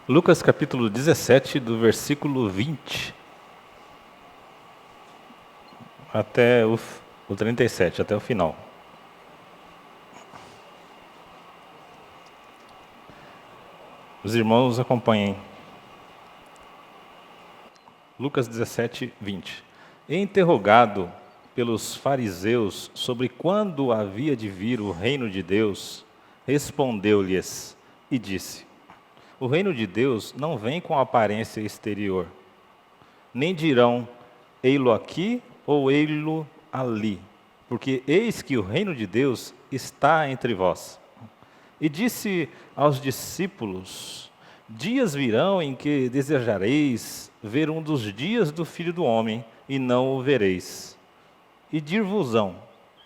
Lucas capítulo 17, do versículo 20 até o 37, até o final. Os irmãos acompanhem. Lucas 17, 20. E interrogado pelos fariseus sobre quando havia de vir o reino de Deus, respondeu-lhes e disse: O reino de Deus não vem com aparência exterior, nem dirão, ei-lo aqui ou ei-lo ali, porque eis que o reino de Deus está entre vós. E disse aos discípulos: Dias virão em que desejareis ver um dos dias do Filho do Homem, e não o vereis. E dir-vos-ão: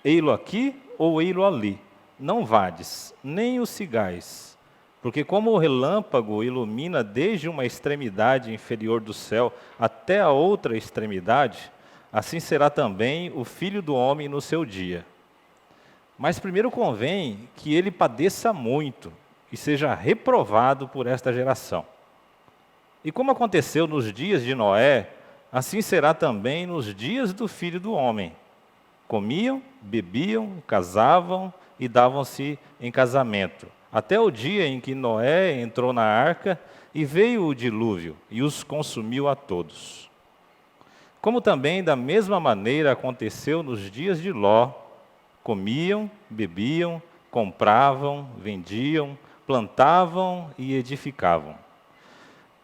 ei-lo aqui ou ei-lo ali. Não vades, nem o sigais. Porque como o relâmpago ilumina desde uma extremidade inferior do céu até a outra extremidade, assim será também o Filho do Homem no seu dia. Mas primeiro convém que ele padeça muito e seja reprovado por esta geração. E como aconteceu nos dias de Noé, assim será também nos dias do Filho do Homem. Comiam, bebiam, casavam e davam-se em casamento, até o dia em que Noé entrou na arca e veio o dilúvio e os consumiu a todos. Como também da mesma maneira aconteceu nos dias de Ló. Comiam, bebiam, compravam, vendiam, plantavam e edificavam.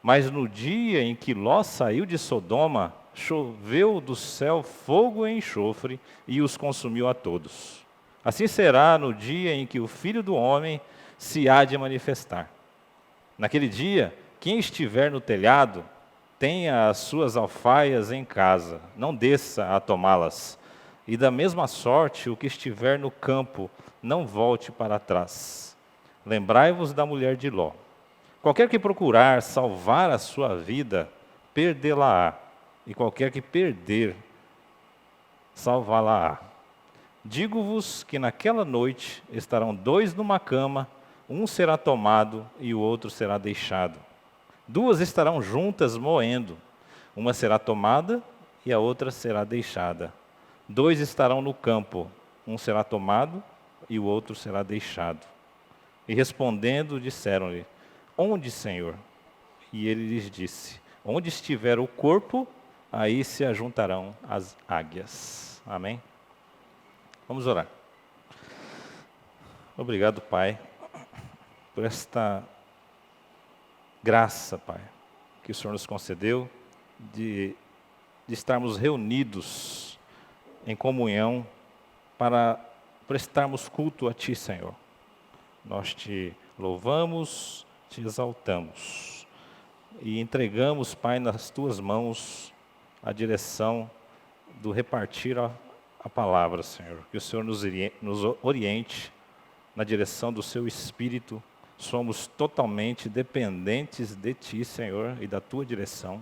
Mas no dia em que Ló saiu de Sodoma, choveu do céu fogo e enxofre e os consumiu a todos. Assim será no dia em que o Filho do Homem se há de manifestar. Naquele dia, quem estiver no telhado, tenha as suas alfaias em casa, não desça a tomá-las. E da mesma sorte, o que estiver no campo, não volte para trás. Lembrai-vos da mulher de Ló. Qualquer que procurar salvar a sua vida, perdê-la-á. E qualquer que perder, salvá-la-á. Digo-vos que naquela noite estarão dois numa cama, um será tomado e o outro será deixado. Duas estarão juntas moendo, uma será tomada e a outra será deixada. Dois estarão no campo, um será tomado e o outro será deixado. E respondendo, disseram-lhe: Onde, Senhor? E ele lhes disse: Onde estiver o corpo, aí se ajuntarão as águias. Amém? Vamos orar. Obrigado, Pai, por esta graça, Pai, que o Senhor nos concedeu de estarmos reunidos em comunhão para prestarmos culto a Ti, Senhor. Nós Te louvamos, Te exaltamos e entregamos, Pai, nas Tuas mãos a direção do repartir a palavra, Senhor. Que o Senhor nos oriente na direção do Seu Espírito. Somos totalmente dependentes de Ti, Senhor, e da Tua direção.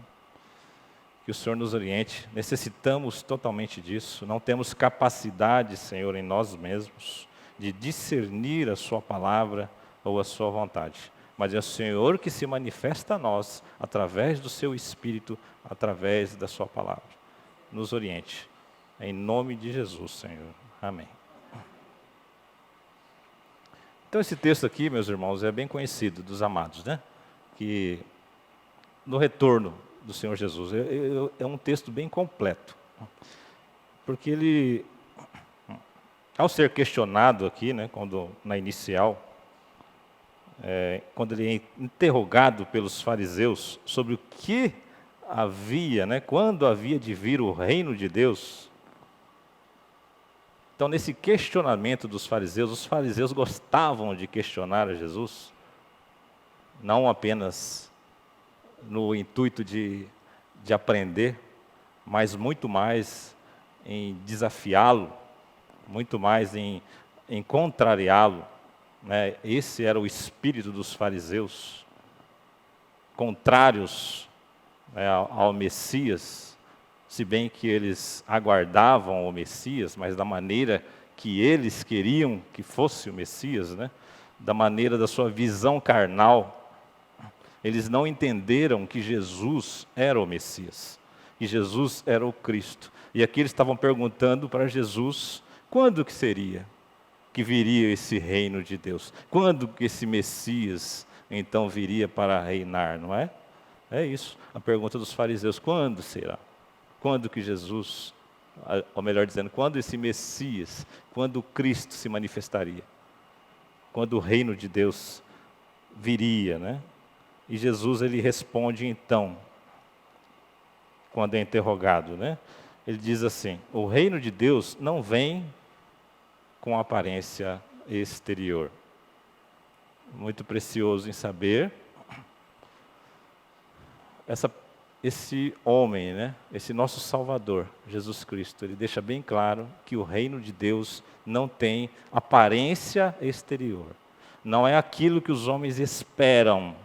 Que o Senhor nos oriente, necessitamos totalmente disso, não temos capacidade, Senhor, em nós mesmos, de discernir a Sua palavra ou a Sua vontade, mas é o Senhor que se manifesta a nós, através do Seu Espírito, através da Sua palavra. Nos oriente, em nome de Jesus, Senhor. Amém. Então esse texto aqui, meus irmãos, é bem conhecido dos amados, né? Que no retorno do Senhor Jesus. É um texto bem completo, porque ele, ao ser questionado aqui, né, na inicial, quando ele é interrogado pelos fariseus sobre o que havia, né, quando havia de vir o reino de Deus. Então, nesse questionamento dos fariseus, os fariseus gostavam de questionar a Jesus, não apenas no intuito de aprender, mas muito mais em desafiá-lo, muito mais em contrariá-lo, né? Esse era o espírito dos fariseus, contrários, né, ao Messias, se bem que eles aguardavam o Messias, mas da maneira que eles queriam que fosse o Messias, né? Da maneira da sua visão carnal. Eles não entenderam que Jesus era o Messias, que Jesus era o Cristo. E aqui eles estavam perguntando para Jesus, quando que seria que viria esse reino de Deus? Quando que esse Messias, então, viria para reinar, não é? É isso, a pergunta dos fariseus, quando será? Quando que Jesus, ou melhor dizendo, quando esse Messias, quando o Cristo se manifestaria? Quando o reino de Deus viria, né? E Jesus, ele responde então, quando é interrogado, né? Ele diz assim, o reino de Deus não vem com aparência exterior. Muito precioso em saber, esse homem, né? Esse nosso Salvador, Jesus Cristo, ele deixa bem claro que o reino de Deus não tem aparência exterior. Não é aquilo que os homens esperam,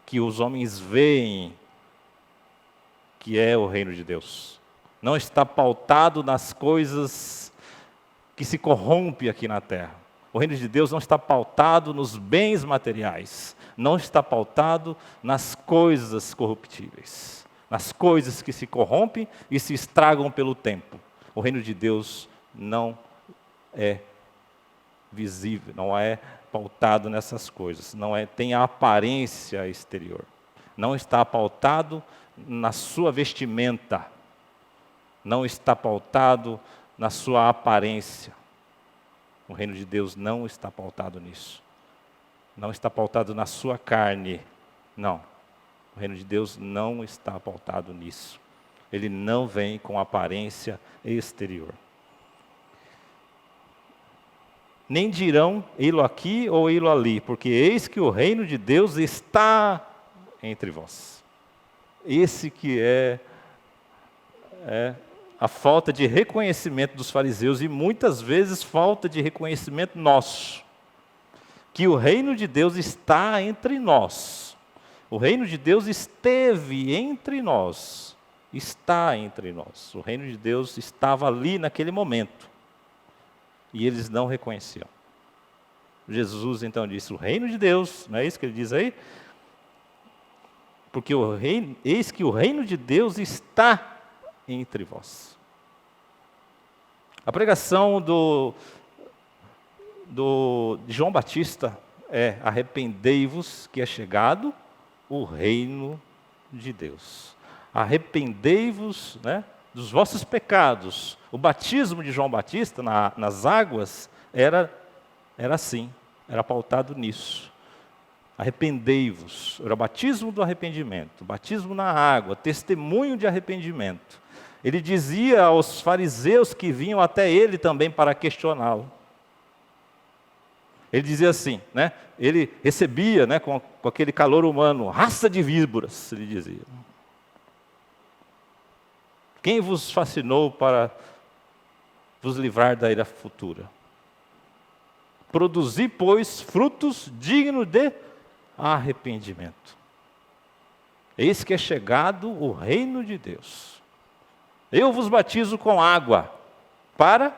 que os homens veem, que é o reino de Deus. Não está pautado nas coisas que se corrompem aqui na terra. O reino de Deus não está pautado nos bens materiais. Não está pautado nas coisas corruptíveis. Nas coisas que se corrompem e se estragam pelo tempo. O reino de Deus não é visível, não é pautado nessas coisas. Não tem a aparência exterior. Não está pautado na sua vestimenta. Não está pautado na sua aparência. O reino de Deus não está pautado nisso. Não está pautado na sua carne. Não. O reino de Deus não está pautado nisso. Ele não vem com aparência exterior. Nem dirão, ei-lo aqui ou ei-lo ali, porque eis que o reino de Deus está entre vós. Esse que é a falta de reconhecimento dos fariseus e muitas vezes falta de reconhecimento nosso. Que o reino de Deus está entre nós. O reino de Deus esteve entre nós. Está entre nós. O reino de Deus estava ali naquele momento. E eles não reconheciam. Jesus então disse, o reino de Deus, não é isso que ele diz aí? Porque eis que o reino de Deus está entre vós. A pregação de João Batista é, arrependei-vos que é chegado o reino de Deus. Arrependei-vos, né, dos vossos pecados. O batismo de João Batista nas águas era assim, era pautado nisso. Arrependei-vos, era o batismo do arrependimento, batismo na água, testemunho de arrependimento. Ele dizia aos fariseus que vinham até ele também para questioná-lo. Ele dizia assim, né? Ele recebia, né, com aquele calor humano, raça de víboras, ele dizia. Quem vos fascinou para vos livrar da ira futura? Produzi, pois, frutos dignos de arrependimento. Eis que é chegado o reino de Deus. Eu vos batizo com água para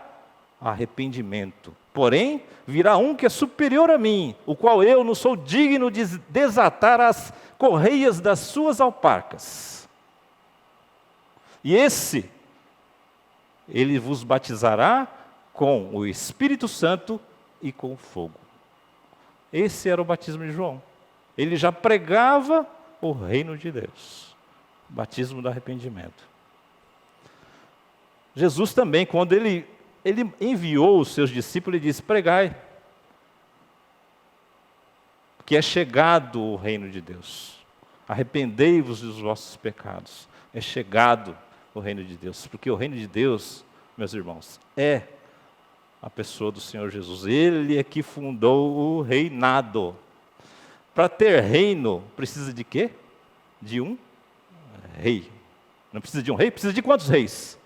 arrependimento. Porém, virá um que é superior a mim, o qual eu não sou digno de desatar as correias das suas alparcas. E ele vos batizará com o Espírito Santo e com fogo. Esse era o batismo de João. Ele já pregava o reino de Deus. Batismo do arrependimento. Jesus também, quando ele enviou os seus discípulos, ele disse, pregai, que é chegado o reino de Deus. Arrependei-vos dos vossos pecados. É chegado o reino de Deus. Porque o reino de Deus, meus irmãos, é a pessoa do Senhor Jesus. Ele é que fundou o reinado. Para ter reino, precisa de quê? De um rei. Não precisa de um rei? Precisa de quantos reis?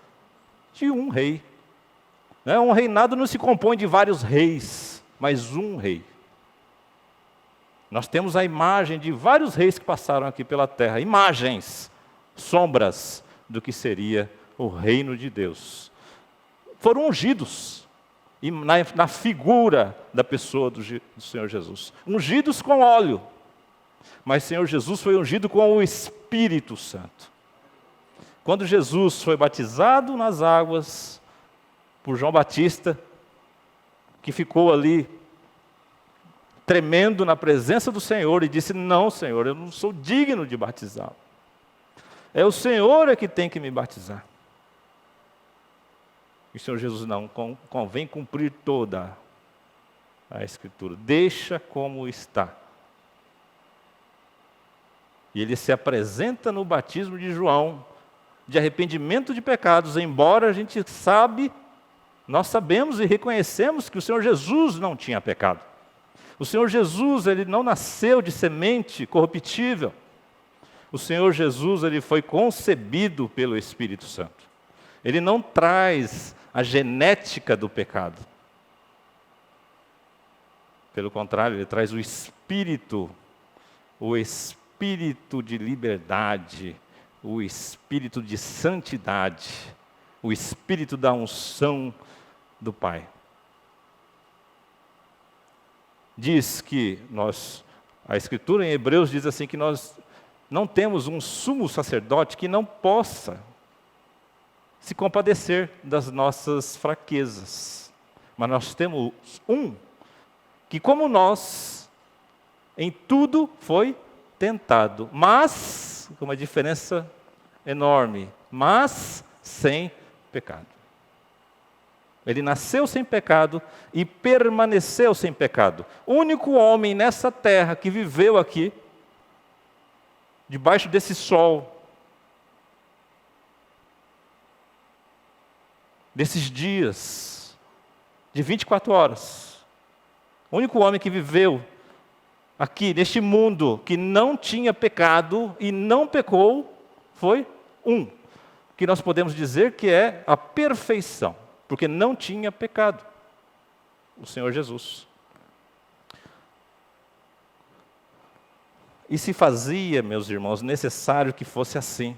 De um rei. Um reinado não se compõe de vários reis, mas um rei. Nós temos a imagem de vários reis que passaram aqui pela terra. Imagens, sombras do que seria o reino de Deus. Foram ungidos. E na figura da pessoa do Senhor Jesus. Ungidos com óleo. Mas o Senhor Jesus foi ungido com o Espírito Santo. Quando Jesus foi batizado nas águas por João Batista, que ficou ali tremendo na presença do Senhor e disse: não, Senhor, eu não sou digno de batizá-lo. É o Senhor que tem que me batizar. E o Senhor Jesus: não, convém cumprir toda a Escritura. Deixa como está. E ele se apresenta no batismo de João, de arrependimento de pecados, embora a gente nós sabemos e reconhecemos que o Senhor Jesus não tinha pecado. O Senhor Jesus, ele não nasceu de semente corruptível. O Senhor Jesus, ele foi concebido pelo Espírito Santo. Ele não traz a genética do pecado. Pelo contrário, ele traz o espírito de liberdade, o espírito de santidade, o espírito da unção do Pai. Diz que a Escritura em Hebreus diz assim que nós não temos um sumo sacerdote que não possa se compadecer das nossas fraquezas. Mas nós temos um que, como nós, em tudo foi tentado, mas, com uma diferença enorme, mas sem pecado. Ele nasceu sem pecado e permaneceu sem pecado. O único homem nessa terra que viveu aqui, debaixo desse sol, desses dias, de 24 horas. O único homem que viveu aqui, neste mundo, que não tinha pecado e não pecou, foi um, que nós podemos dizer que é a perfeição, porque não tinha pecado, o Senhor Jesus. E se fazia, meus irmãos, necessário que fosse assim.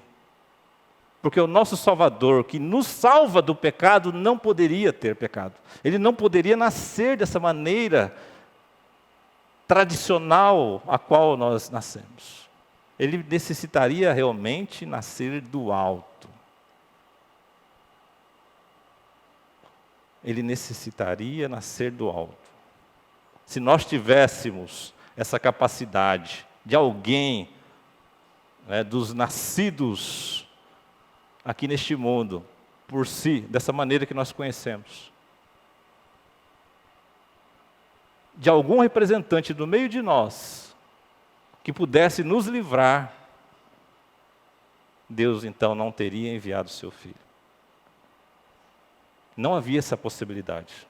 Porque o nosso Salvador, que nos salva do pecado, não poderia ter pecado. Ele não poderia nascer dessa maneira tradicional a qual nós nascemos. Ele necessitaria realmente nascer do alto. Ele necessitaria nascer do alto. Se nós tivéssemos essa capacidade de alguém, dos nascidos aqui neste mundo, por si, dessa maneira que nós conhecemos, de algum representante do meio de nós, que pudesse nos livrar, Deus então não teria enviado o seu Filho. Não havia essa possibilidade.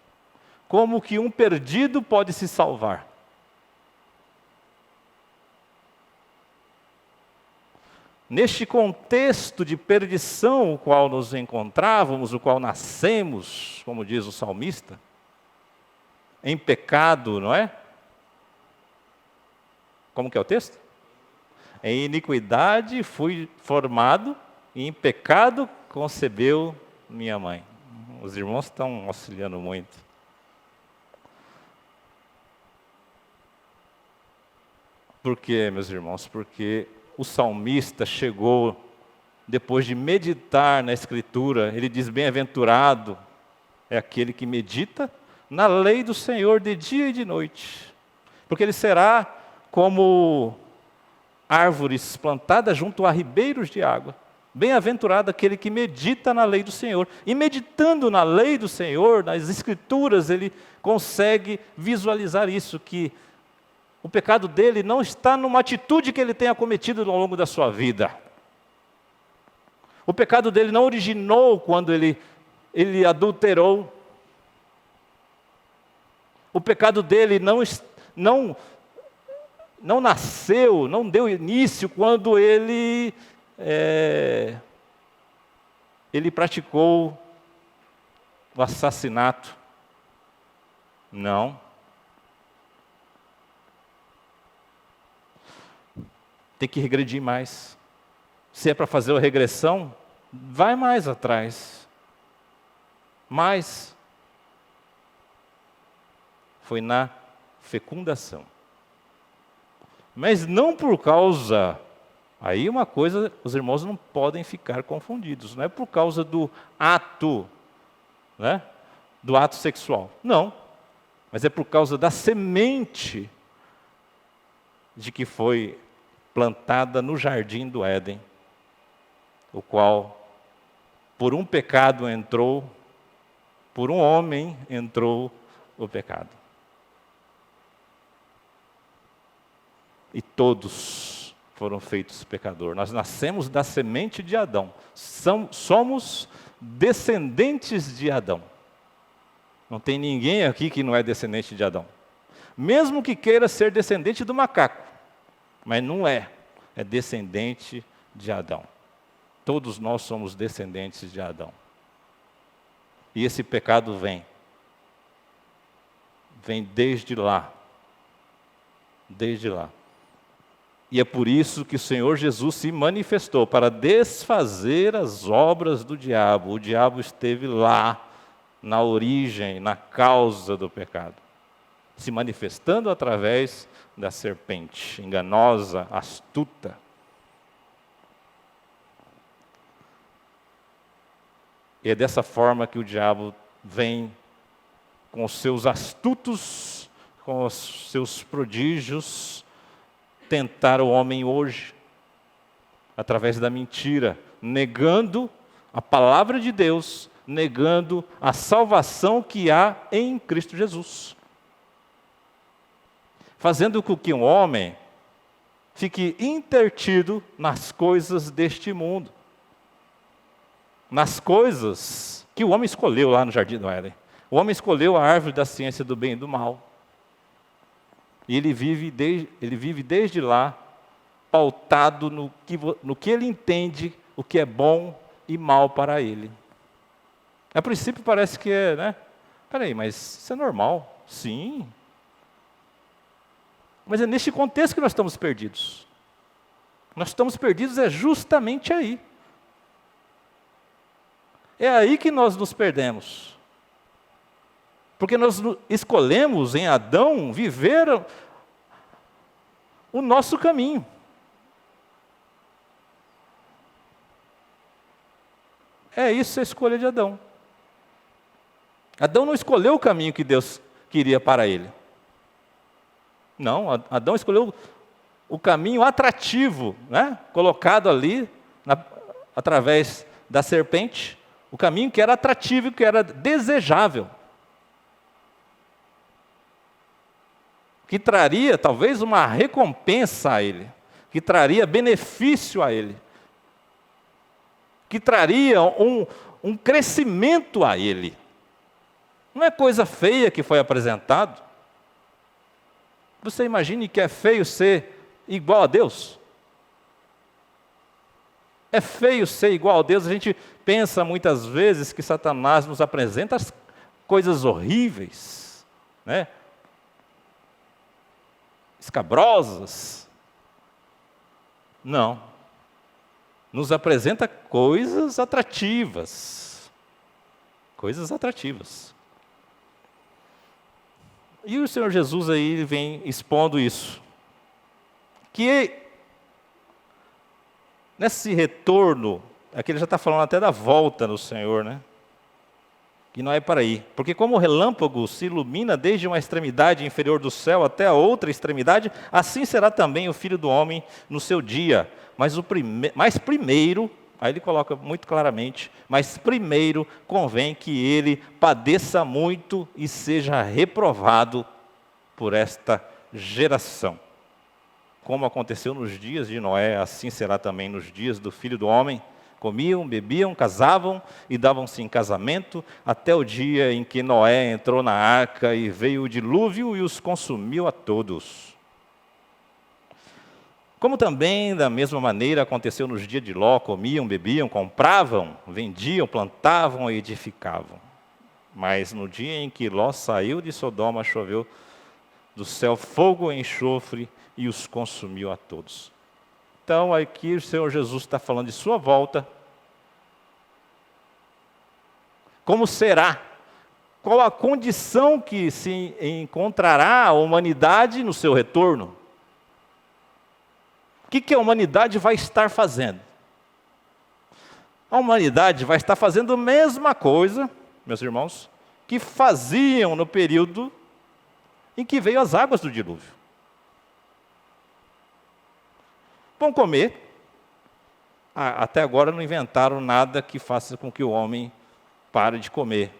Como que um perdido pode se salvar? Neste contexto de perdição, o qual nos encontrávamos, o qual nascemos, como diz o salmista, em pecado, não é? Como que é o texto? Em iniquidade fui formado, e em pecado concebeu minha mãe. Os irmãos estão auxiliando muito. Por quê, meus irmãos? Porque o salmista chegou, depois de meditar na Escritura, ele diz: bem-aventurado é aquele que medita na lei do Senhor de dia e de noite, porque ele será como árvores plantadas junto a ribeiros de água. Bem-aventurado aquele que medita na lei do Senhor. E meditando na lei do Senhor, nas Escrituras, ele consegue visualizar isso, que o pecado dele não está numa atitude que ele tenha cometido ao longo da sua vida. O pecado dele não originou quando ele adulterou. O pecado dele não nasceu, não deu início quando ele praticou o assassinato. Não. Tem que regredir mais. Se é para fazer a regressão, vai mais atrás. Mas foi na fecundação. Mas não por causa... Aí uma coisa, os irmãos não podem ficar confundidos. Não é por causa do ato, né? Do ato sexual. Não. Mas é por causa da semente de que foi plantada no jardim do Éden, o qual, por um pecado entrou, por um homem entrou o pecado. E todos foram feitos pecadores. Nós nascemos da semente de Adão. Somos descendentes de Adão. Não tem ninguém aqui que não é descendente de Adão. Mesmo que queira ser descendente do macaco. Mas não é. É descendente de Adão. Todos nós somos descendentes de Adão. E esse pecado vem. Vem desde lá. Desde lá. E é por isso que o Senhor Jesus se manifestou, para desfazer as obras do diabo. O diabo esteve lá, na origem, na causa do pecado, se manifestando através da serpente, enganosa, astuta. E é dessa forma que o diabo vem com os seus astutos, com os seus prodígios, tentar o homem hoje, através da mentira, negando a palavra de Deus, negando a salvação que há em Cristo Jesus. Fazendo com que um homem fique intertido nas coisas deste mundo. Nas coisas que o homem escolheu lá no Jardim do Éden. O homem escolheu a árvore da ciência do bem e do mal. E ele vive desde lá, pautado no que ele entende, o que é bom e mal para ele. A princípio parece que é, né? Peraí, mas isso é normal? Sim. Mas é neste contexto que nós estamos perdidos. Nós estamos perdidos justamente aí. É aí que nós nos perdemos. Porque nós escolhemos em Adão viver o nosso caminho. É isso a escolha de Adão. Adão não escolheu o caminho que Deus queria para ele. Não, Adão escolheu o caminho atrativo, né? Colocado ali, através da serpente, o caminho que era atrativo, que era desejável. Que traria talvez uma recompensa a ele, que traria benefício a ele, que traria um crescimento a ele. Não é coisa feia que foi apresentado. Você imagine que é feio ser igual a Deus? É feio ser igual a Deus. A gente pensa muitas vezes que Satanás nos apresenta as coisas horríveis, né? Escabrosas. Não. Nos apresenta coisas atrativas. Coisas atrativas. E o Senhor Jesus aí vem expondo isso. Que nesse retorno, aqui ele já está falando até da volta no Senhor, né? Que não é para ir. Porque como o relâmpago se ilumina desde uma extremidade inferior do céu até a outra extremidade, assim será também o Filho do Homem no seu dia. Mas primeiro, aí ele coloca muito claramente, mas primeiro convém que ele padeça muito e seja reprovado por esta geração. Como aconteceu nos dias de Noé, assim será também nos dias do Filho do Homem. Comiam, bebiam, casavam e davam-se em casamento, até o dia em que Noé entrou na arca e veio o dilúvio e os consumiu a todos. Como também, da mesma maneira, aconteceu nos dias de Ló: comiam, bebiam, compravam, vendiam, plantavam e edificavam. Mas no dia em que Ló saiu de Sodoma, choveu do céu fogo e enxofre e os consumiu a todos. Então, aqui o Senhor Jesus está falando de sua volta. Como será? Qual a condição que se encontrará a humanidade no seu retorno? que a humanidade vai estar fazendo? A humanidade vai estar fazendo a mesma coisa, meus irmãos, que faziam no período em que veio as águas do dilúvio. Vão comer. Até agora não inventaram nada que faça com que o homem pare de comer.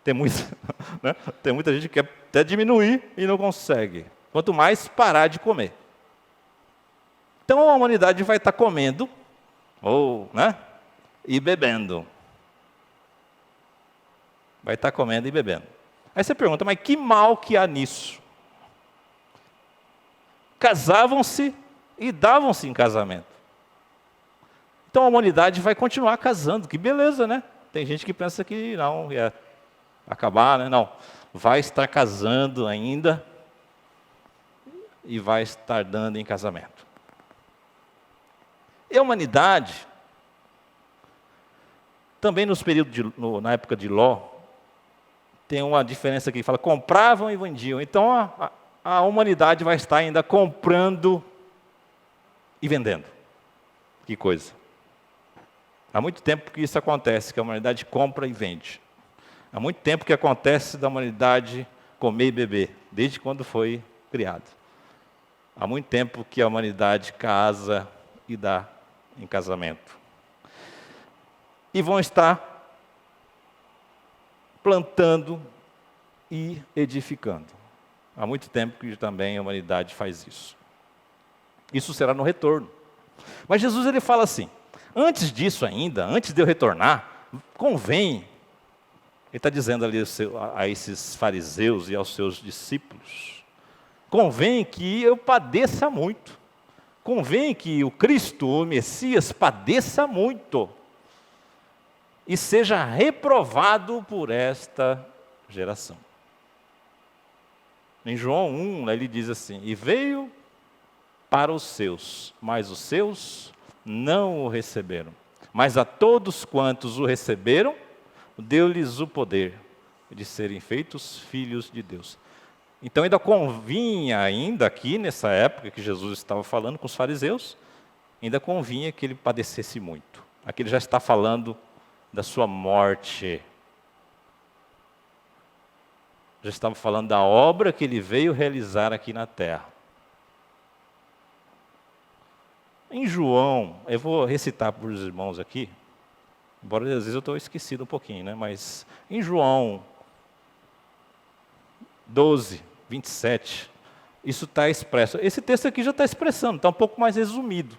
Tem né? Tem muita gente que quer até diminuir e não consegue. Quanto mais parar de comer. Então a humanidade vai estar comendo, né? E bebendo. Vai estar comendo e bebendo. Aí você pergunta, mas que mal que há nisso? Casavam-se e davam-se em casamento. Então a humanidade vai continuar casando, que beleza, né? Tem gente que pensa que não, ia acabar, né? Não, vai estar casando ainda e vai estar dando em casamento. E a humanidade, também nos períodos na época de Ló, tem uma diferença aqui, fala compravam e vendiam. Então a humanidade vai estar ainda comprando e vendendo. Que coisa. Há muito tempo que isso acontece, que a humanidade compra e vende. Há muito tempo que acontece da humanidade comer e beber, desde quando foi criado. Há muito tempo que a humanidade casa e dá em casamento. E vão estar plantando e edificando. Há muito tempo que também a humanidade faz isso. Isso será no retorno. Mas Jesus ele fala assim, antes disso ainda, antes de eu retornar, convém, ele está dizendo ali a esses fariseus e aos seus discípulos, convém que eu padeça muito, convém que o Cristo, o Messias, padeça muito, e seja reprovado por esta geração. Em João 1, ele diz assim, e veio para os seus, mas os seus não o receberam. Mas a todos quantos o receberam, deu-lhes o poder de serem feitos filhos de Deus. Então ainda convinha, aqui nessa época que Jesus estava falando com os fariseus, ainda convinha que ele padecesse muito. Aqui ele já está falando da sua morte. Já estava falando da obra que ele veio realizar aqui na terra. Em João, eu vou recitar para os irmãos aqui, embora às vezes eu estou esquecido um pouquinho, né? Mas em João 12, 27, isso está expresso. Esse texto aqui já está expressando, está um pouco mais resumido.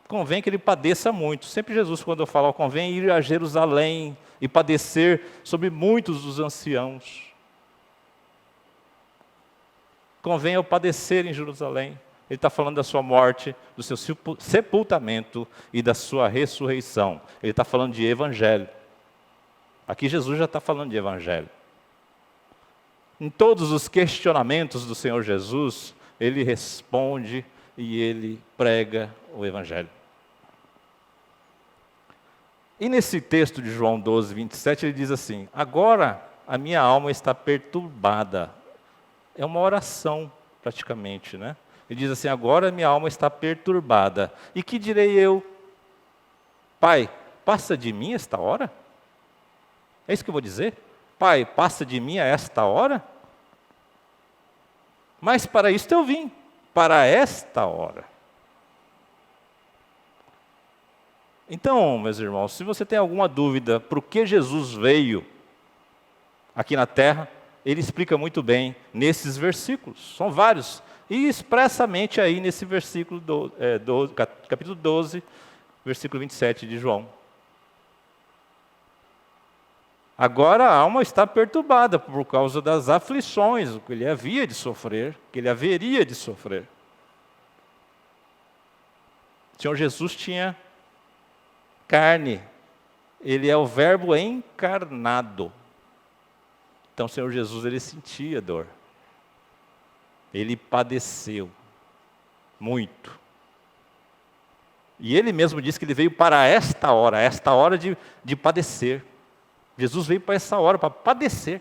Convém que ele padeça muito. Sempre Jesus, quando eu falo, convém ir a Jerusalém e padecer sobre muitos dos anciãos. Convém eu padecer em Jerusalém. Ele está falando da sua morte, do seu sepultamento e da sua ressurreição. Ele está falando de evangelho. Aqui Jesus já está falando de evangelho. Em todos os questionamentos do Senhor Jesus, ele responde e ele prega o evangelho. E nesse texto de João 12, 27, ele diz assim, agora a minha alma está perturbada. É uma oração, praticamente, né? Ele diz assim, agora minha alma está perturbada. E que direi eu? Pai, passa de mim esta hora? É isso que eu vou dizer? Pai, passa de mim a esta hora? Mas para isto eu vim, para esta hora. Então, meus irmãos, se você tem alguma dúvida por que Jesus veio aqui na terra, ele explica muito bem nesses versículos. São vários. E expressamente aí nesse versículo, capítulo 12, versículo 27 de João. Agora a alma está perturbada por causa das aflições, que ele havia de sofrer, que ele haveria de sofrer. O Senhor Jesus tinha carne, ele é o verbo encarnado. Então o Senhor Jesus, ele sentia dor. Ele padeceu muito. E ele mesmo disse que ele veio para esta hora de padecer. Jesus veio para essa hora, para padecer.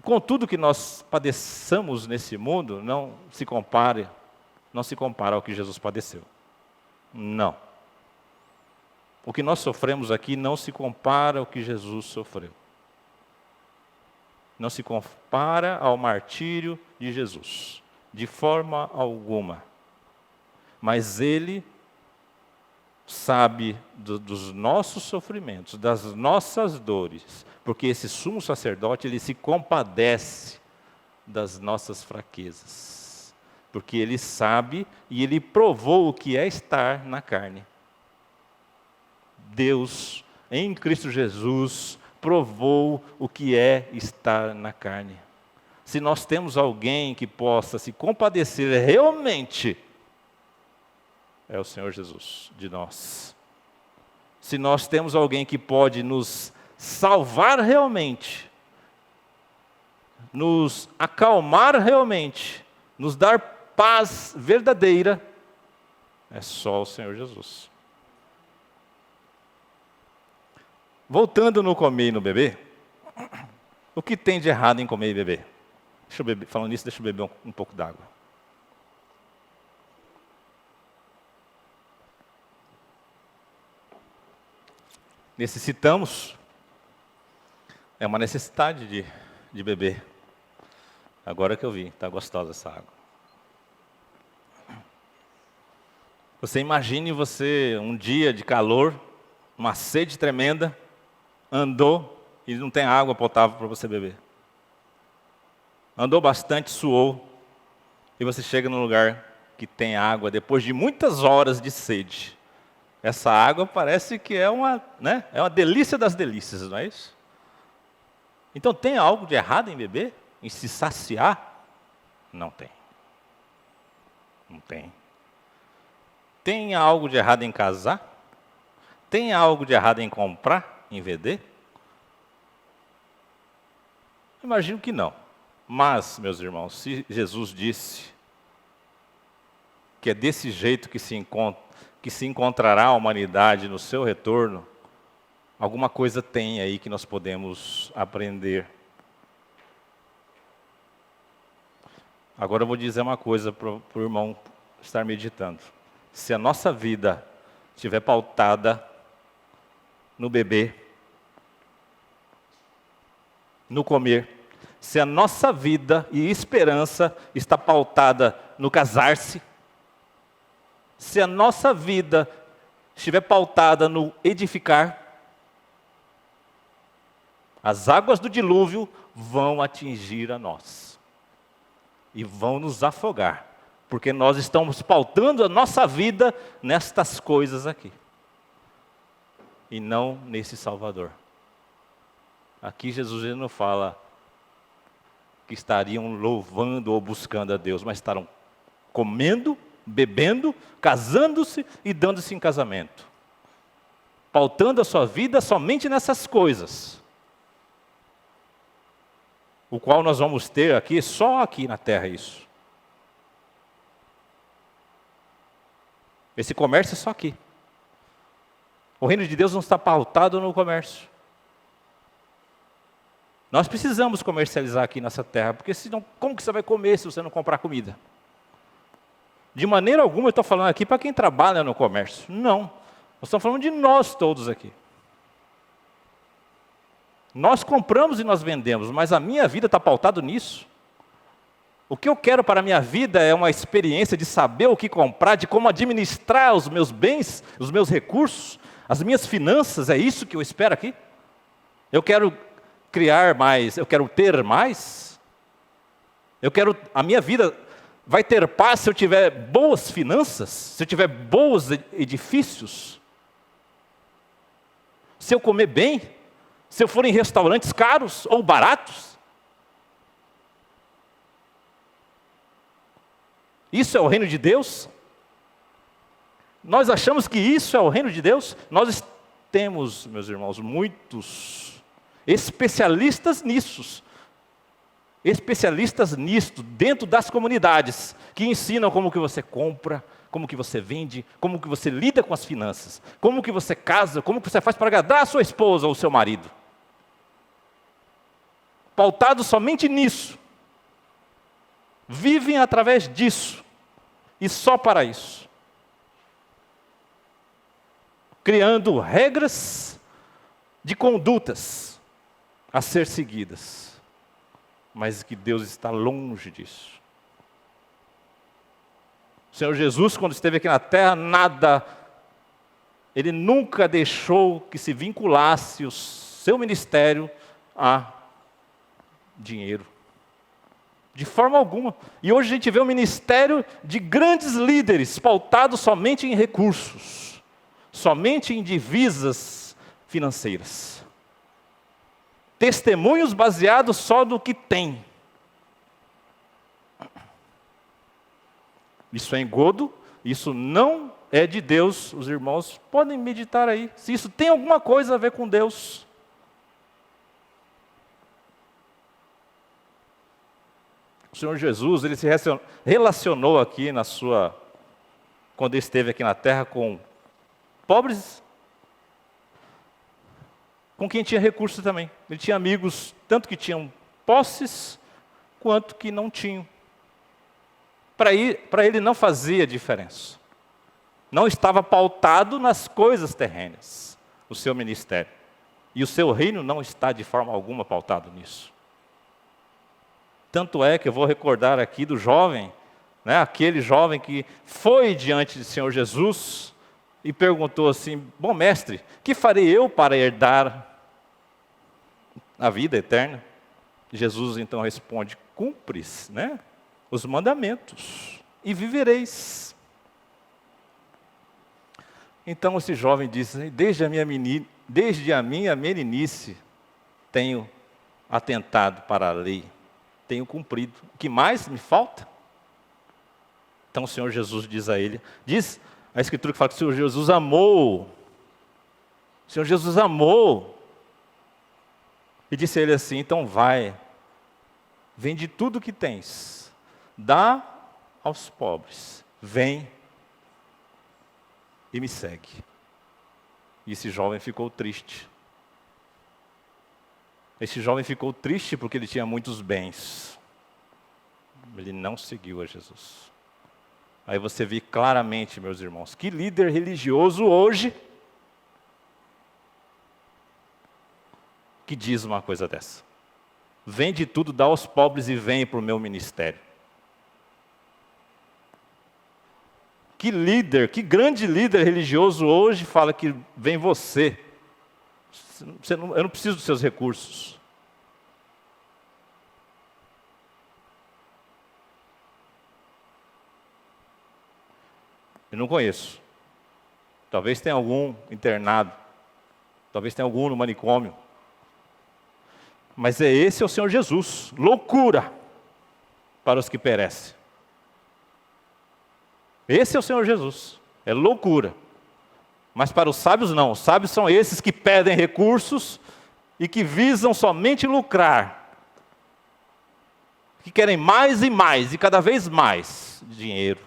Com tudo que nós padeçamos nesse mundo, não se compara ao que Jesus padeceu. Não. O que nós sofremos aqui não se compara ao que Jesus sofreu. Não se compara ao martírio de Jesus, de forma alguma. Mas Ele sabe dos nossos sofrimentos, das nossas dores, porque esse sumo sacerdote, ele se compadece das nossas fraquezas, porque ele sabe e ele provou o que é estar na carne. Deus, em Cristo Jesus, provou o que é estar na carne. Se nós temos alguém que possa se compadecer realmente, é o Senhor Jesus de nós. Se nós temos alguém que pode nos salvar realmente, nos acalmar realmente, nos dar paz verdadeira, é só o Senhor Jesus. Voltando no comer e no beber, o que tem de errado em comer e beber? Falando nisso, deixa eu beber um pouco d'água. Necessitamos, é uma necessidade de beber. Agora que eu vi, está gostosa essa água. Você imagine um dia de calor, uma sede tremenda, andou e não tem água potável para você beber. Andou bastante, suou, e você chega num lugar que tem água depois de muitas horas de sede. Essa água parece que é uma delícia das delícias, não é isso? Então tem algo de errado em beber? Em se saciar? Não tem. Não tem. Tem algo de errado em casar? Tem algo de errado em comprar, em vender? Imagino que não. Mas, meus irmãos, se Jesus disse que é desse jeito que se encontrará a humanidade no seu retorno, alguma coisa tem aí que nós podemos aprender. Agora eu vou dizer uma coisa para o irmão estar meditando. Se a nossa vida estiver pautada no beber, no comer, se a nossa vida e esperança está pautada no casar-se, se a nossa vida estiver pautada no edificar, as águas do dilúvio vão atingir a nós e vão nos afogar, porque nós estamos pautando a nossa vida nestas coisas aqui e não nesse Salvador. Aqui Jesus não fala que estariam louvando ou buscando a Deus, mas estarão comendo, bebendo, casando-se e dando-se em casamento, pautando a sua vida somente nessas coisas, o qual nós vamos ter aqui, só aqui na terra isso. Esse comércio é só aqui. O reino de Deus não está pautado no comércio. Nós precisamos comercializar aqui nessa terra, porque senão, como que você vai comer se você não comprar comida? De maneira alguma eu estou falando aqui para quem trabalha no comércio. Não, nós estamos falando de nós todos aqui. Nós compramos e nós vendemos, mas a minha vida está pautada nisso. O que eu quero para a minha vida é uma experiência de saber o que comprar, de como administrar os meus bens, os meus recursos, as minhas finanças, é isso que eu espero aqui? Eu quero criar mais, eu quero ter mais, a minha vida vai ter paz se eu tiver boas finanças, se eu tiver bons edifícios, se eu comer bem, se eu for em restaurantes caros ou baratos. Isso é o reino de Deus? Nós achamos que isso é o reino de Deus? Nós temos, meus irmãos, muitos especialistas nisso, dentro das comunidades, que ensinam como que você compra, como que você vende, como que você lida com as finanças, como que você casa, como que você faz para agradar a sua esposa ou o seu marido. pautados somente nisso, vivem através disso, e só para isso, criando regras de condutas a ser seguidas, mas que Deus está longe disso. O Senhor Jesus, quando esteve aqui na terra, Ele nunca deixou que se vinculasse o seu ministério a dinheiro. De forma alguma. E hoje a gente vê um ministério de grandes líderes, pautado somente em recursos, somente em divisas financeiras. Testemunhos baseados só no que tem. Isso é engodo, isso não é de Deus. Os irmãos podem meditar aí, se isso tem alguma coisa a ver com Deus. O Senhor Jesus, Ele se relacionou aqui quando Ele esteve aqui na terra com pobres, com quem tinha recursos também. Ele tinha amigos, tanto que tinham posses, quanto que não tinham. Para ele não fazia diferença. Não estava pautado nas coisas terrenas, o seu ministério. E o seu reino não está de forma alguma pautado nisso. Tanto é que eu vou recordar aqui do jovem, aquele jovem que foi diante do Senhor Jesus e perguntou assim: bom mestre, que farei eu para herdar a vida eterna? Jesus então responde: cumpres, os mandamentos e vivereis. Então esse jovem disse: desde a minha meninice tenho atentado para a lei, tenho cumprido. O que mais me falta? Então o Senhor Jesus diz a ele, diz a Escritura que fala que o Senhor Jesus amou. O Senhor Jesus amou. E disse a ele assim: então vai, vende tudo o que tens, dá aos pobres, vem e me segue. E esse jovem ficou triste. Esse jovem ficou triste porque ele tinha muitos bens. Ele não seguiu a Jesus. Aí você vê claramente, meus irmãos, que líder religioso hoje que diz uma coisa dessa: vende tudo, dá aos pobres e vem para o meu ministério. Que líder, que grande líder religioso hoje fala que vem você. Eu não preciso dos seus recursos. Eu não conheço. Talvez tenha algum internado. Talvez tenha algum no manicômio. Mas esse é o Senhor Jesus. Loucura para os que perecem. Esse é o Senhor Jesus. É loucura. Mas para os sábios não. Os sábios são esses que pedem recursos e que visam somente lucrar. Que querem mais e mais, e cada vez mais dinheiro.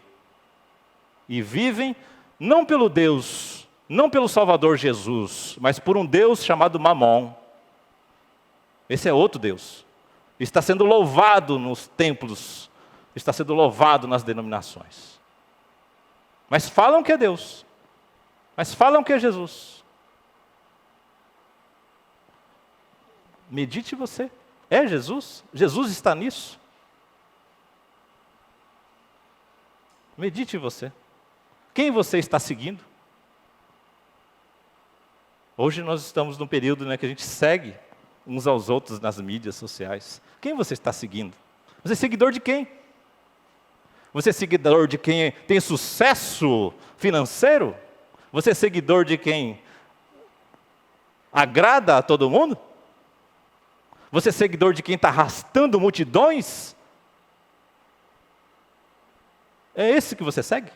E vivem não pelo Deus, não pelo Salvador Jesus, mas por um Deus chamado Mamon. Esse é outro Deus. Está sendo louvado nos templos, está sendo louvado nas denominações. Mas falam que é Deus. Mas falam que é Jesus. Medite você. É Jesus? Jesus está nisso? Medite você. Quem você está seguindo? Hoje nós estamos num período que a gente segue uns aos outros nas mídias sociais. Quem você está seguindo? Você é seguidor de quem? Você é seguidor de quem tem sucesso financeiro? Você é seguidor de quem agrada a todo mundo? Você é seguidor de quem está arrastando multidões? É esse que você segue?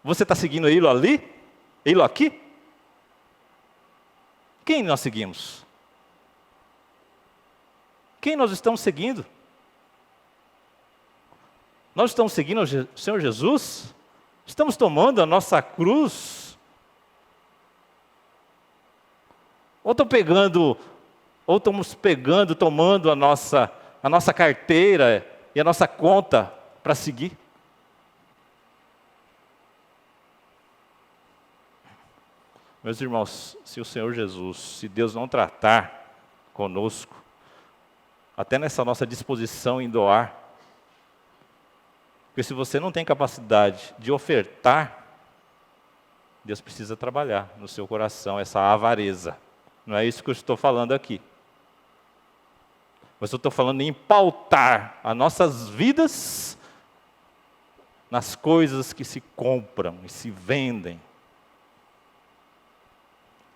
Você está seguindo ele ali? Ele aqui? Quem nós seguimos? Quem nós estamos seguindo? Nós estamos seguindo o Senhor Jesus? Estamos tomando a nossa cruz? Ou estou pegando Ou estamos pegando, tomando a nossa carteira e a nossa conta para seguir? Meus irmãos, se o Senhor Jesus, se Deus não tratar conosco, até nessa nossa disposição em doar, porque se você não tem capacidade de ofertar, Deus precisa trabalhar no seu coração essa avareza. Não é isso que eu estou falando aqui. Mas eu estou falando em pautar as nossas vidas nas coisas que se compram e se vendem,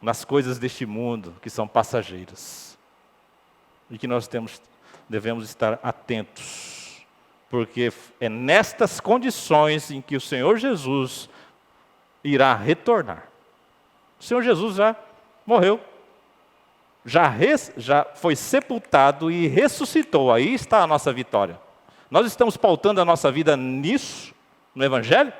nas coisas deste mundo que são passageiras, e que nós devemos estar atentos, porque é nestas condições em que o Senhor Jesus irá retornar. O Senhor Jesus já morreu, já foi sepultado e ressuscitou. Aí está a nossa vitória. Nós estamos pautando a nossa vida nisso, no Evangelho?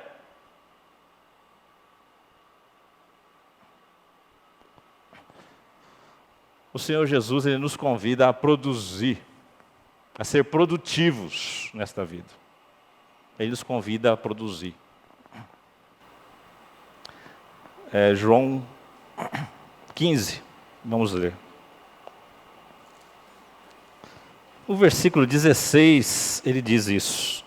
O Senhor Jesus, Ele nos convida a produzir, a ser produtivos nesta vida. Ele nos convida a produzir. João 15, vamos ler. O versículo 16, ele diz isso.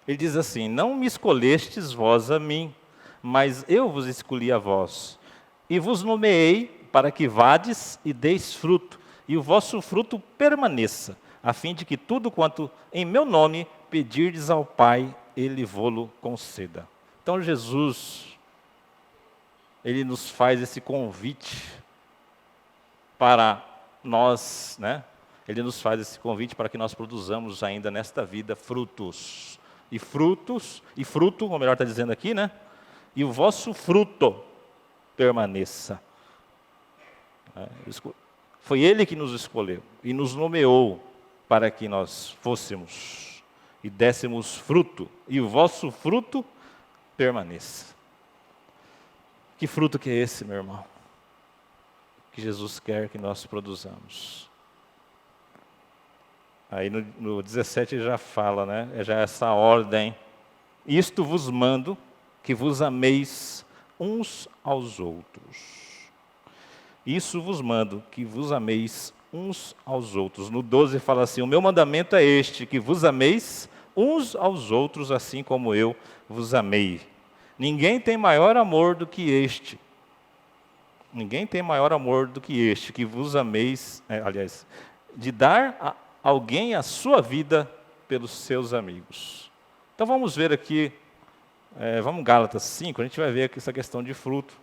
Ele diz assim: não me escolhestes vós a mim, mas eu vos escolhi a vós, e vos nomeei para que vades e deis fruto, e o vosso fruto permaneça, a fim de que tudo quanto em meu nome pedirdes ao Pai, Ele vô-lo conceda. Então Jesus, Ele nos faz esse convite para nós, né? Ele nos faz esse convite para que nós produzamos ainda nesta vida frutos. E fruto, ou melhor está dizendo aqui, né? E o vosso fruto permaneça. Foi Ele que nos escolheu e nos nomeou para que nós fôssemos e dessemos fruto, e o vosso fruto permaneça. Que fruto que é esse, meu irmão? Que Jesus quer que nós produzamos. Aí no 17 ele já fala, né? Já essa ordem. Isto vos mando, que vos ameis uns aos outros. Isso vos mando, que vos ameis uns aos outros. No 12 fala assim: o meu mandamento é este, que vos ameis uns aos outros, assim como eu vos amei. Ninguém tem maior amor do que este. Ninguém tem maior amor do que este, que vos ameis, de dar a alguém a sua vida pelos seus amigos. Então vamos ver aqui, vamos Gálatas 5, a gente vai ver aqui essa questão de fruto.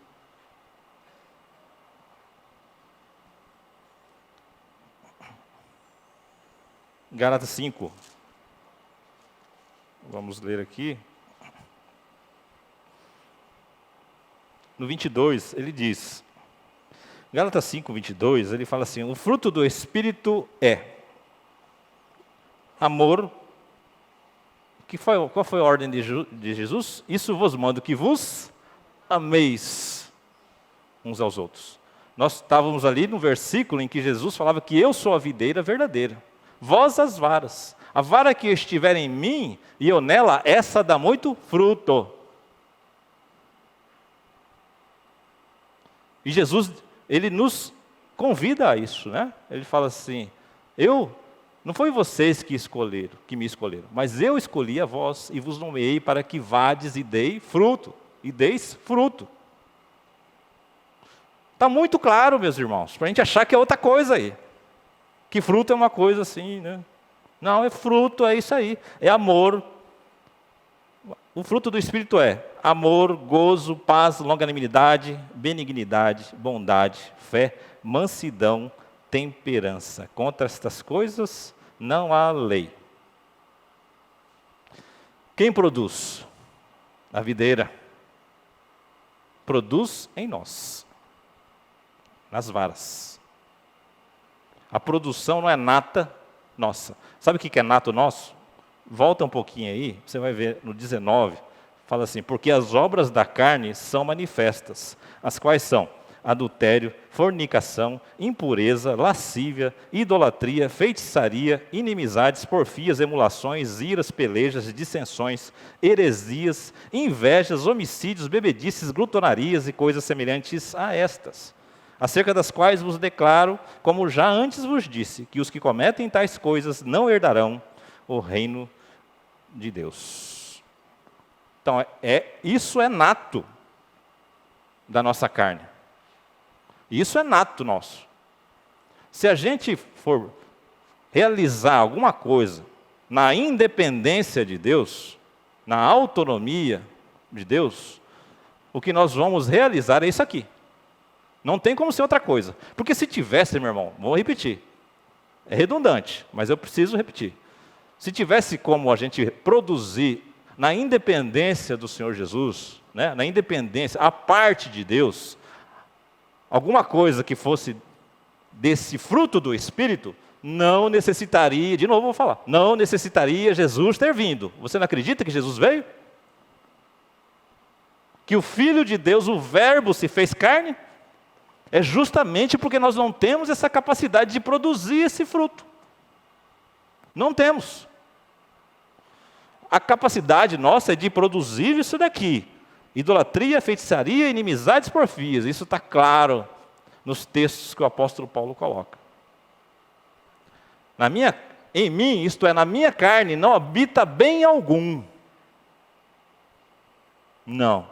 Gálatas 5. Vamos ler aqui. No 22, ele diz, Gálatas 5, 22, ele fala assim: o fruto do Espírito é amor. Qual foi a ordem de Jesus? Isso vos mando, que vos ameis uns aos outros. Nós estávamos ali no versículo em que Jesus falava que eu sou a videira verdadeira, vós as varas. A vara que estiver em mim e eu nela, essa dá muito fruto. E Jesus, Ele nos convida a isso, né? Ele fala assim: não foi vocês que me escolheram, mas eu escolhi a vós e vos nomeei para que vades e deis fruto. Está muito claro, meus irmãos, para a gente achar que é outra coisa aí. Que fruto é uma coisa assim, né? Não, é fruto, é isso aí. É amor. O fruto do Espírito é amor, gozo, paz, longanimidade, benignidade, bondade, fé, mansidão, temperança. Contra estas coisas não há lei. Quem produz? A videira. Produz em nós, nas varas. A produção não é nata nossa. Sabe o que é nato nosso? Volta um pouquinho aí, você vai ver no 19, Fala assim, porque as obras da carne são manifestas, as quais são adultério, fornicação, impureza, lascívia, idolatria, feitiçaria, inimizades, porfias, emulações, iras, pelejas, dissensões, heresias, invejas, homicídios, bebedices, glutonarias e coisas semelhantes a estas, acerca das quais vos declaro, como já antes vos disse, que os que cometem tais coisas não herdarão o reino de Deus. Então, isso é nato da nossa carne. Isso é nato nosso. Se a gente for realizar alguma coisa na independência de Deus, na autonomia de Deus, o que nós vamos realizar é isso aqui. Não tem como ser outra coisa. Porque se tivesse, meu irmão, vou repetir. É redundante, mas eu preciso repetir. Se tivesse como a gente produzir na independência do Senhor Jesus, né, na independência, a parte de Deus, alguma coisa que fosse desse fruto do Espírito, não necessitaria, de novo vou falar, não necessitaria Jesus ter vindo. Você não acredita que Jesus veio? Que o Filho de Deus, o Verbo, se fez carne? É justamente porque nós não temos essa capacidade de produzir esse fruto. Não temos. A capacidade nossa é de produzir isso daqui. Idolatria, feitiçaria, inimizades, porfias. Isso está claro nos textos que o apóstolo Paulo coloca. Em mim, isto é, na minha carne, não habita bem algum. Não.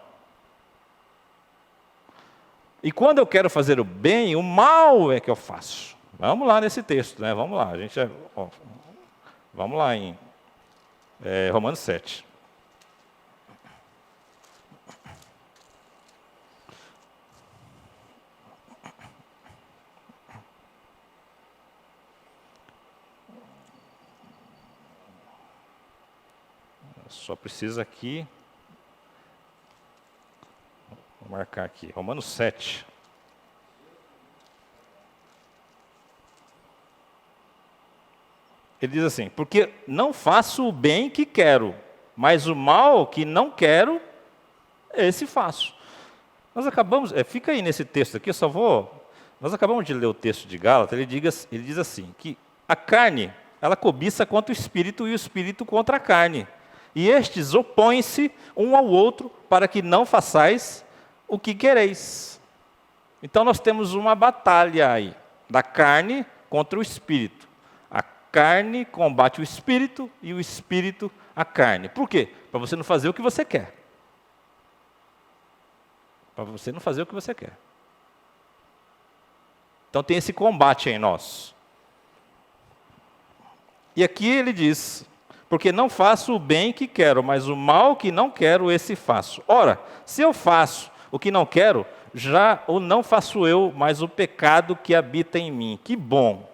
E quando eu quero fazer o bem, o mal é que eu faço. Vamos lá nesse texto, né? Vamos lá. Vamos lá em Romanos 7. Só precisa aqui, vou marcar aqui, Romanos 7. Ele diz assim, porque não faço o bem que quero, mas o mal que não quero, esse faço. Nós acabamos, fica aí nesse texto aqui, nós acabamos de ler o texto de Gálatas, ele diz assim, que a carne, ela cobiça contra o espírito e o espírito contra a carne. E estes opõem-se um ao outro para que não façais o que quereis. Então nós temos uma batalha aí, da carne contra o espírito. A carne combate o espírito e o espírito a carne. Por quê? Para você não fazer o que você quer. Para você não fazer o que você quer. Então tem esse combate em nós. E aqui ele diz, porque não faço o bem que quero, mas o mal que não quero, esse faço. Ora, se eu faço o que não quero, já o não faço eu, mas o pecado que habita em mim. Que bom!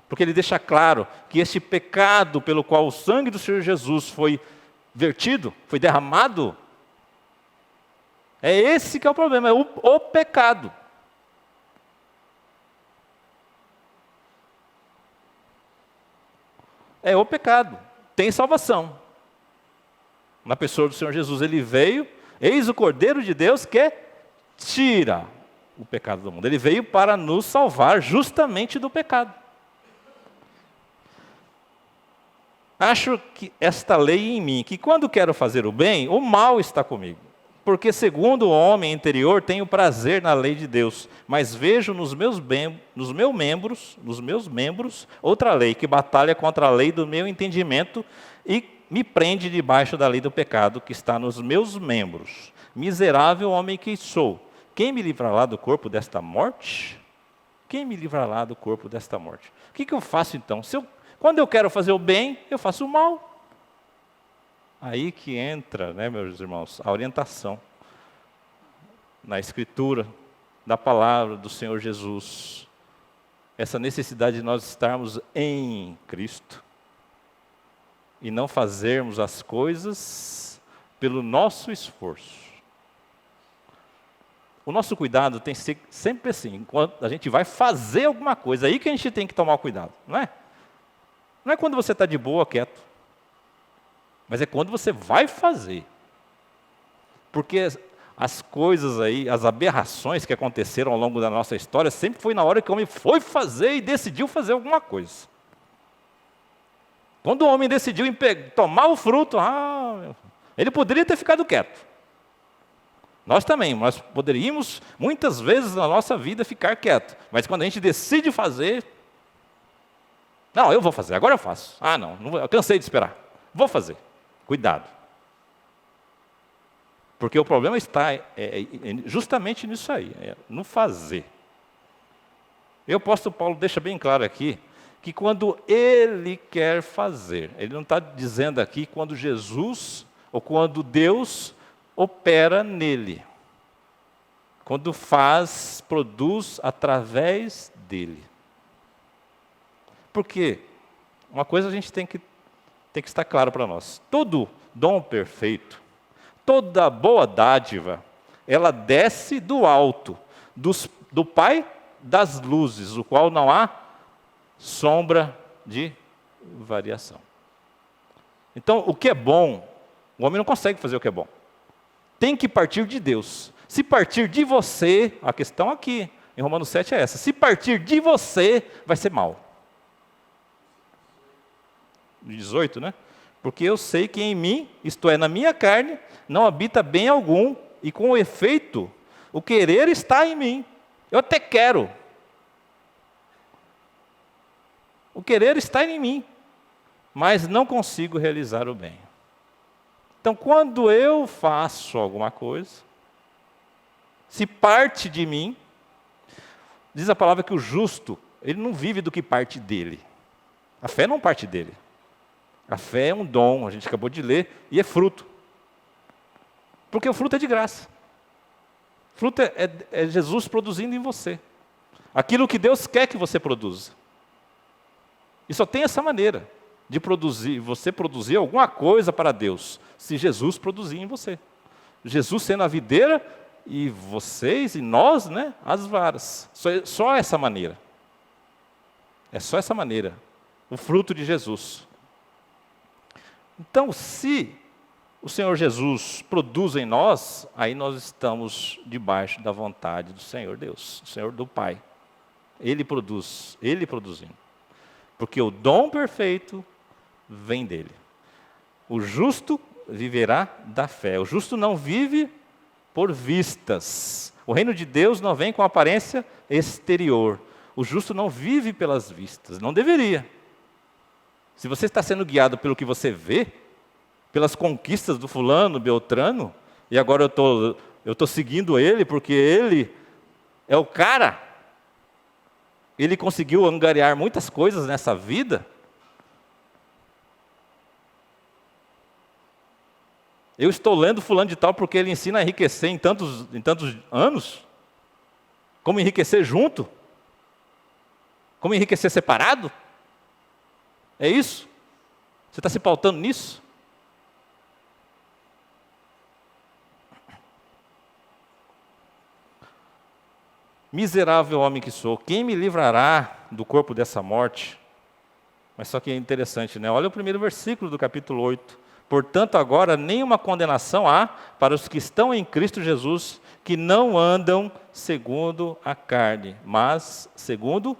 Porque ele deixa claro que este pecado pelo qual o sangue do Senhor Jesus foi vertido, foi derramado, é esse que é o problema, é o pecado. É o pecado. Tem salvação. Na pessoa do Senhor Jesus, ele veio, eis o Cordeiro de Deus que tira o pecado do mundo. Ele veio para nos salvar justamente do pecado. Acho que esta lei em mim, que quando quero fazer o bem, o mal está comigo. Porque segundo o homem interior, tenho prazer na lei de Deus, mas vejo nos meus membros, outra lei, que batalha contra a lei do meu entendimento e me prende debaixo da lei do pecado que está nos meus membros. Miserável homem que sou, quem me livrará do corpo desta morte? Quem me livrará do corpo desta morte? O que eu faço então? Quando eu quero fazer o bem, eu faço o mal. Aí que entra, né, meus irmãos, a orientação na Escritura, da palavra do Senhor Jesus. Essa necessidade de nós estarmos em Cristo e não fazermos as coisas pelo nosso esforço. O nosso cuidado tem que ser sempre assim, quando a gente vai fazer alguma coisa, aí que a gente tem que tomar cuidado, não é? Não é quando você está de boa, quieto. Mas é quando você vai fazer. Porque as coisas aí, as aberrações que aconteceram ao longo da nossa história, sempre foi na hora que o homem foi fazer e decidiu fazer alguma coisa. Quando o homem decidiu tomar o fruto, ele poderia ter ficado quieto. Nós também, nós poderíamos, muitas vezes na nossa vida, ficar quieto. Mas quando a gente decide fazer, não, eu vou fazer, agora eu faço. Não eu cansei de esperar, vou fazer. Cuidado. Porque o problema está justamente nisso aí, no fazer. E o apóstolo Paulo deixa bem claro aqui, que quando ele quer fazer, ele não está dizendo aqui quando Jesus, ou quando Deus opera nele. Quando produz através dele. Porque uma coisa a gente tem que estar claro para nós. Todo dom perfeito, toda boa dádiva, ela desce do alto, do Pai das luzes, o qual não há sombra de variação. Então, o que é bom, o homem não consegue fazer o que é bom. Tem que partir de Deus. Se partir de você, a questão aqui, em Romanos 7 é essa. Se partir de você, vai ser mal. 18, né? Porque eu sei que em mim, isto é, na minha carne, não habita bem algum, e com o efeito, o querer está em mim. Eu até quero. O querer está em mim, mas não consigo realizar o bem. Então, quando eu faço alguma coisa, se parte de mim, diz a palavra que o justo, ele não vive do que parte dele. A fé não parte dele. A fé é um dom, a gente acabou de ler, e é fruto. Porque o fruto é de graça. O fruto é Jesus produzindo em você. Aquilo que Deus quer que você produza. E só tem essa maneira de você produzir alguma coisa para Deus, se Jesus produzir em você. Jesus sendo a videira e vocês e nós, né, as varas. Só essa maneira. É só essa maneira. O fruto de Jesus. Então, se o Senhor Jesus produz em nós, aí nós estamos debaixo da vontade do Senhor Deus, do Senhor do Pai. Ele produzindo. Porque o dom perfeito vem dele. O justo viverá da fé. O justo não vive por vistas. O reino de Deus não vem com aparência exterior. O justo não vive pelas vistas. Não deveria. Se você está sendo guiado pelo que você vê, pelas conquistas do fulano, Beltrano, e agora eu estou seguindo ele porque ele é o cara, ele conseguiu angariar muitas coisas nessa vida, eu estou lendo fulano de tal porque ele ensina a enriquecer em tantos anos, como enriquecer junto, como enriquecer separado, é isso? Você está se pautando nisso? Miserável homem que sou, quem me livrará do corpo dessa morte? Mas só que é interessante, né? Olha o primeiro versículo do capítulo 8. Portanto, agora nenhuma condenação há para os que estão em Cristo Jesus, que não andam segundo a carne, mas segundo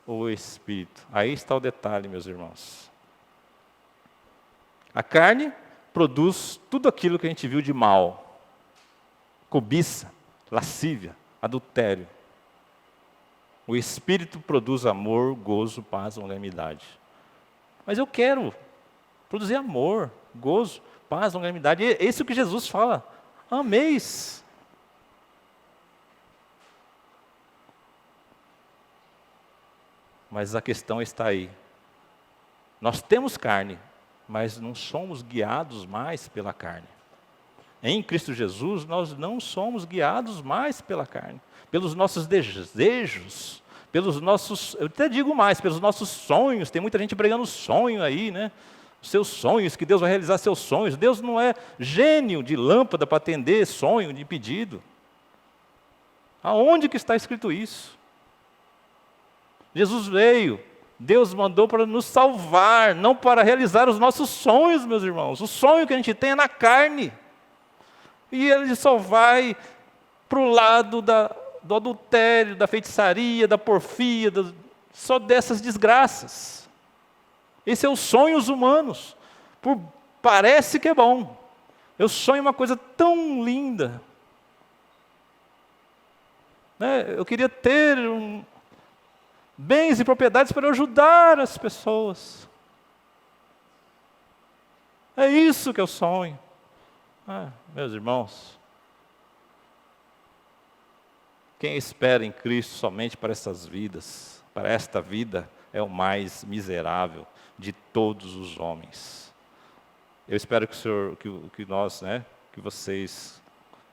o Espírito. Aí está o detalhe, meus irmãos. A carne produz tudo aquilo que a gente viu de mal. Cobiça, lascívia, adultério. O Espírito produz amor, gozo, paz, longanimidade. Mas eu quero produzir amor, gozo, paz, longanimidade. É isso que Jesus fala. Ameis. Mas a questão está aí. Nós temos carne, mas não somos guiados mais pela carne. Em Cristo Jesus, nós não somos guiados mais pela carne, pelos nossos desejos, pelos nossos, eu até digo mais, pelos nossos sonhos. Tem muita gente pregando sonho aí, né? Seus sonhos, que Deus vai realizar seus sonhos. Deus não é gênio de lâmpada para atender sonho de pedido. Aonde que está escrito isso? Jesus veio, Deus mandou para nos salvar, não para realizar os nossos sonhos, meus irmãos. O sonho que a gente tem é na carne. E ele só vai para o lado do adultério, da feitiçaria, da porfia, só dessas desgraças. Esse é os sonhos humanos. Parece que é bom. Eu sonho uma coisa tão linda. Né? Eu queria ter bens e propriedades para ajudar as pessoas. É isso que eu sonho. Meus irmãos, quem espera em Cristo somente para essas vidas, para esta vida, é o mais miserável de todos os homens. Eu espero que o Senhor, que nós, né, que vocês,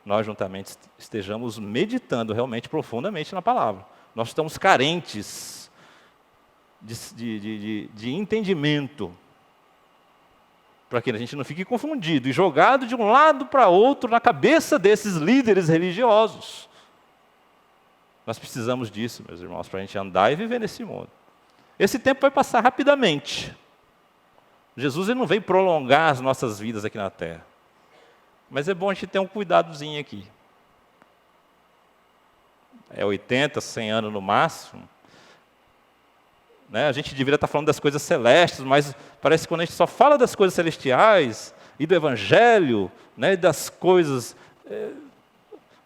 nós juntamente estejamos meditando realmente profundamente na palavra. Nós estamos carentes de entendimento, para que a gente não fique confundido e jogado de um lado para outro na cabeça desses líderes religiosos. Nós precisamos disso, meus irmãos, para a gente andar e viver nesse mundo. Esse tempo vai passar rapidamente. Jesus ele não veio prolongar as nossas vidas aqui na terra. Mas é bom a gente ter um cuidadozinho aqui. É 80, 100 anos no máximo. Né? A gente deveria estar falando das coisas celestes, mas parece que quando a gente só fala das coisas celestiais e do Evangelho, né, das coisas...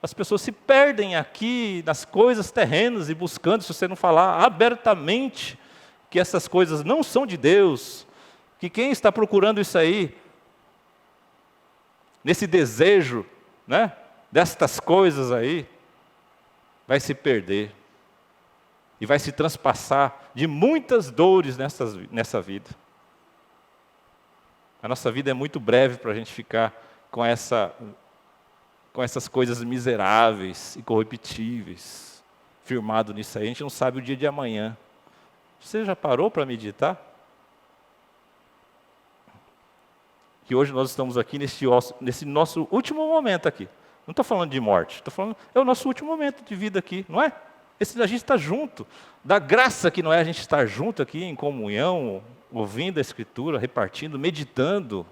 as pessoas se perdem aqui nas coisas terrenas e buscando, se você não falar abertamente que essas coisas não são de Deus, que quem está procurando isso aí, nesse desejo, né, destas coisas aí, vai se perder e vai se transpassar de muitas dores nessa vida. A nossa vida é muito breve para a gente ficar com essas coisas miseráveis e corruptíveis, firmado nisso aí. A gente não sabe o dia de amanhã. Você já parou para meditar? Que hoje nós estamos aqui nesse nosso último momento aqui. Não estou falando de morte, estou falando, é o nosso último momento de vida aqui, não é? A gente está junto, da graça que não é a gente estar junto aqui em comunhão, ouvindo a Escritura, repartindo, meditando.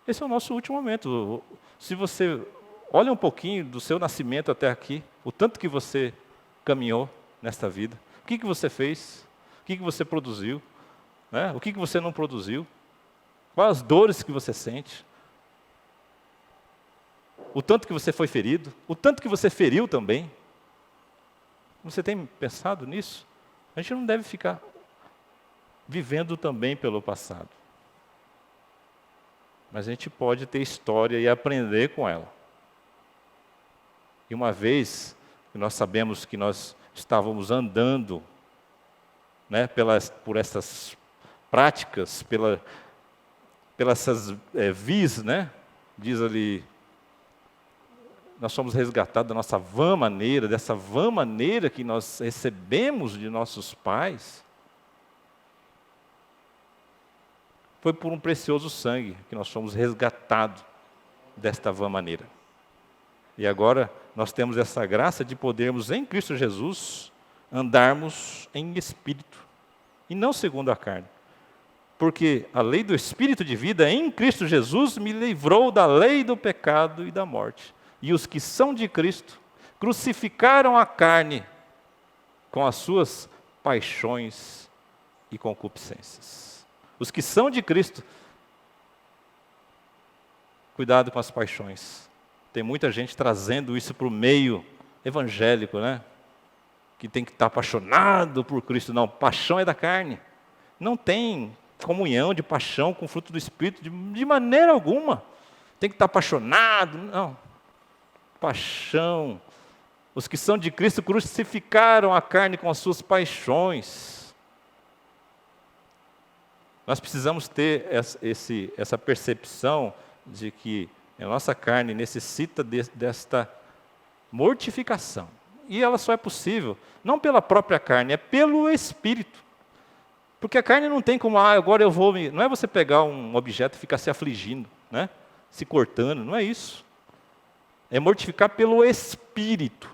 Esse é o nosso último momento. Se você olha um pouquinho do seu nascimento até aqui, o tanto que você caminhou nesta vida, o que você fez, o que você produziu, né? O que você não produziu, quais as dores que você sente, o tanto que você foi ferido, o tanto que você feriu também. Você tem pensado nisso? A gente não deve ficar vivendo também pelo passado. Mas a gente pode ter história e aprender com ela. E uma vez que nós sabemos que nós estávamos andando, né, por essas práticas, pelas essas vis, né, diz ali, nós somos resgatados da nossa vã maneira, dessa vã maneira que nós recebemos de nossos pais. Foi por um precioso sangue que nós fomos resgatados desta vã maneira. E agora nós temos essa graça de podermos, em Cristo Jesus, andarmos em espírito, e não segundo a carne. Porque a lei do Espírito de vida em Cristo Jesus me livrou da lei do pecado e da morte. E os que são de Cristo crucificaram a carne com as suas paixões e concupiscências. Os que são de Cristo, cuidado com as paixões. Tem muita gente trazendo isso para o meio evangélico, né? Que tem que estar apaixonado por Cristo. Não, paixão é da carne. Não tem comunhão de paixão com o fruto do Espírito de maneira alguma. Tem que estar apaixonado. Não. Paixão. Os que são de Cristo crucificaram a carne com as suas paixões. Nós precisamos ter essa percepção de que a nossa carne necessita desta mortificação. E ela só é possível, não pela própria carne, é pelo Espírito. Porque a carne não tem como, agora eu vou... Não é você pegar um objeto e ficar se afligindo, né? Se cortando, não é isso. É mortificar pelo Espírito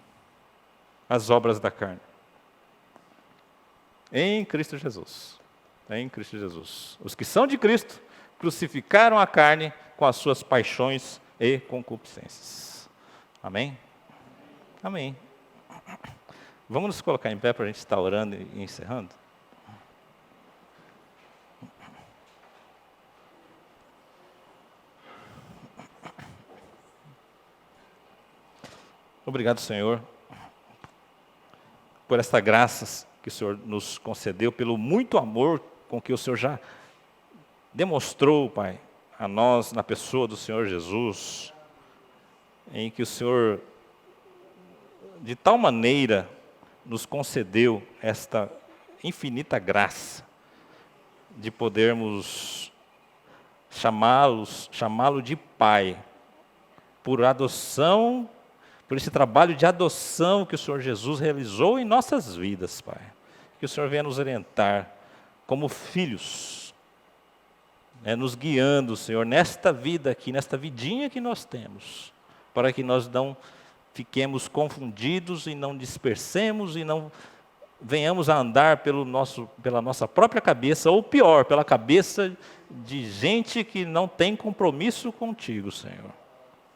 as obras da carne. Em Cristo Jesus. Em Cristo Jesus. Os que são de Cristo crucificaram a carne com as suas paixões e concupiscências. Amém? Amém. Vamos nos colocar em pé para a gente estar orando e encerrando? Obrigado, Senhor, por esta graça que o Senhor nos concedeu, pelo muito amor com que o Senhor já demonstrou, Pai, a nós na pessoa do Senhor Jesus, em que o Senhor, de tal maneira, nos concedeu esta infinita graça de podermos chamá-lo de Pai, por adoção, por esse trabalho de adoção que o Senhor Jesus realizou em nossas vidas, Pai. Que o Senhor venha nos orientar como filhos, nos guiando, Senhor, nesta vida aqui, nesta vidinha que nós temos, para que nós não fiquemos confundidos e não dispersemos e não venhamos a andar pela nossa própria cabeça, ou pior, pela cabeça de gente que não tem compromisso contigo, Senhor.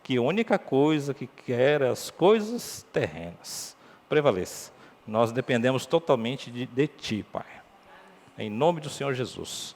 Que a única coisa que quer as coisas terrenas prevaleça. Nós dependemos totalmente de Ti, Pai. Em nome do Senhor Jesus.